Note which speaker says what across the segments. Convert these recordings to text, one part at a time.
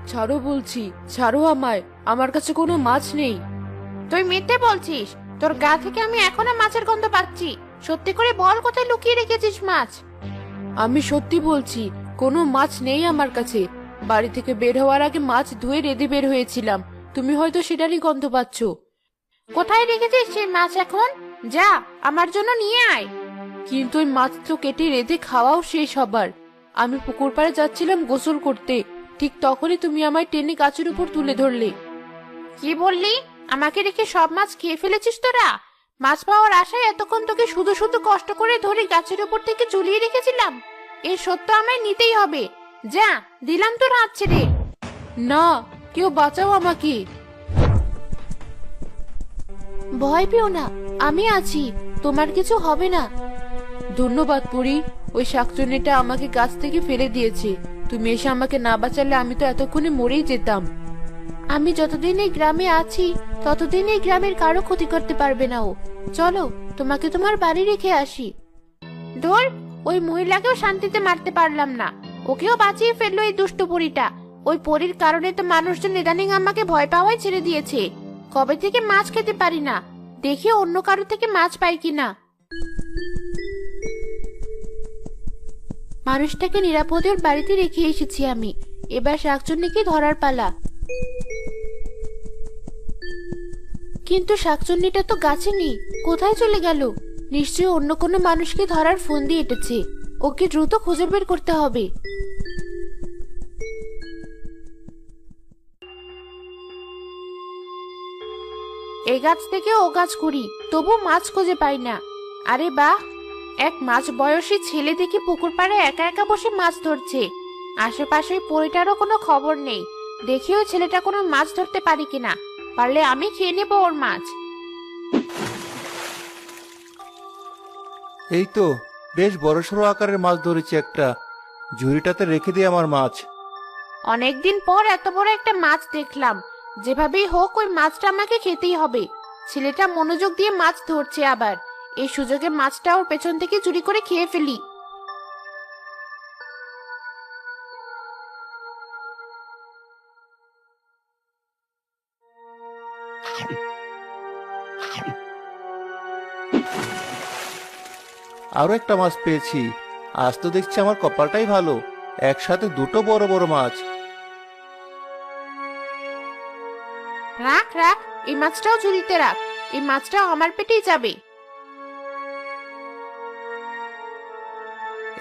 Speaker 1: ছাড়ো বলছি, ছাড়ো আমায়, আমার কাছে কোনো মাছ নেই।
Speaker 2: তুই মিথ্যে বলছিস, তোর গা থেকে আমি এখনো মাছের গন্ধ পাচ্ছি। সত্যি করে বল, কোথায় লুকিয়ে রেখেছিস মাছ?
Speaker 1: আমি সত্যি বলছি, কোনো মাছ নেই আমার কাছে। বাড়ি থেকে বের হওয়ার আগে মাছ ধুয়ে রেঁধে বের হয়েছিলাম, তুমি হয়তো সেটারই গন্ধ পাচ্ছ।
Speaker 2: কোথায় রেখেছিস সেই মাছ এখন? যা, আমার জন্য নিয়ে আয়।
Speaker 1: কিন্তু ওই মাছ তো কেটে রেঁধে খাওয়াও শেষ হবার। আমি পুকুর পাড়ে যাচ্ছিলাম গোসল করতে, ঠিক তখনই তুমি আমায় টেনে গাছের উপর তুলে ধরলে।
Speaker 2: কি বললি? আমাকে রেখে সব মাছ খেয়ে ফেলেছিস তোরা? মাছ পাওয়ার আশায় এতক্ষণ তোকে শুধু শুধু কষ্ট করে ধরে গাছের উপর থেকে ঝুলিয়ে রেখেছিলাম। এই সত্য আমায় নিতেই হবে। যা, দিলাম তোর হাত ছেড়ে।
Speaker 1: না, কেউ বাঁচাও আমাকে।
Speaker 2: ভয় পেও না, আমি আছি, তোমার কিছু হবে না।
Speaker 1: ধন্যবাদ পরি, ওই শাকচুন্নিটা আমাকে গাছ থেকে ফেলে দিয়েছে। তুমি এসে আমাকে না বাঁচালে আমি তো এতক্ষণে মরেই যেতাম।
Speaker 2: আমি যতদিন এই গ্রামে আছি ততদিন এই গ্রামের কারো ক্ষতি করতে পারবে না ও। চলো, তোমাকে তোমার বাড়ি রেখে আসি। ধর, ওই মহিলাকেও শান্তিতে মারতে পারলাম না, ওকেও বাঁচিয়ে ফেললো এই দুষ্ট পরীটা। ওই পরীর কারণে তো মানুষজন ইদানিং আমাকে ভয় পাওয়াই ছেড়ে দিয়েছে। কবে থেকে মাছ খেতে পারি না, দেখি অন্য কারো থেকে মাছ পাই কিনা। মানুষটাকে নিরাপদে ওর বাড়িতে রেখে এসেছি আমি। এবার শাকচুন্নিকে ধরার পালা। কিন্তু শাকচুন্নিটা তো গাছে নেই, কোথায় চলে গেল? নিশ্চয়ই অন্য কোনো মানুষকে ধরার ফোন দিয়ে এটেছে। ওকে দ্রুত খুঁজে বের করতে হবে। এই গাছ থেকে ও গাছ করি, তবু মাছ খুঁজে পাই না। আরে বাহ, এক মাছ বয়সী ছেলে দেখি পুকুর পাড়ে একা একা বসে মাছ ধরছে। আশেপাশে ওই পরিটারও কোনো খবর নেই। দেখি ওই ছেলেটা কোনো মাছ ধরতে পারি কিনা, পারলে আমি খেয়ে নেবো ওর মাছ।
Speaker 3: এই তো বেশ বড়সড় আকারের মাছ ধরেছি একটা। ঝুড়িটাতে রেখে দিই আমার মাছ।
Speaker 2: অনেকদিন পর এত বড় একটা মাছ দেখলাম। যেভাবেই হোক ওই মাছটা আমাকে খেতেই হবে। ছেলেটা মনোযোগ দিয়ে মাছ ধরছে, আবার এই সুযোগে মাছটা ওর পেছন থেকে চুরি করে খেয়ে ফেলি।
Speaker 3: আরো একটা মাছ পেয়েছি। আজ তো দেখছি আমার কপালটাই ভালো, একসাথে দুটো বড় বড় মাছ।
Speaker 2: রাখ রাখ, এই মাছটাও ঝুড়িতে রাখ। এই মাছটাও আমার পেটেই যাবে।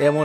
Speaker 3: এমন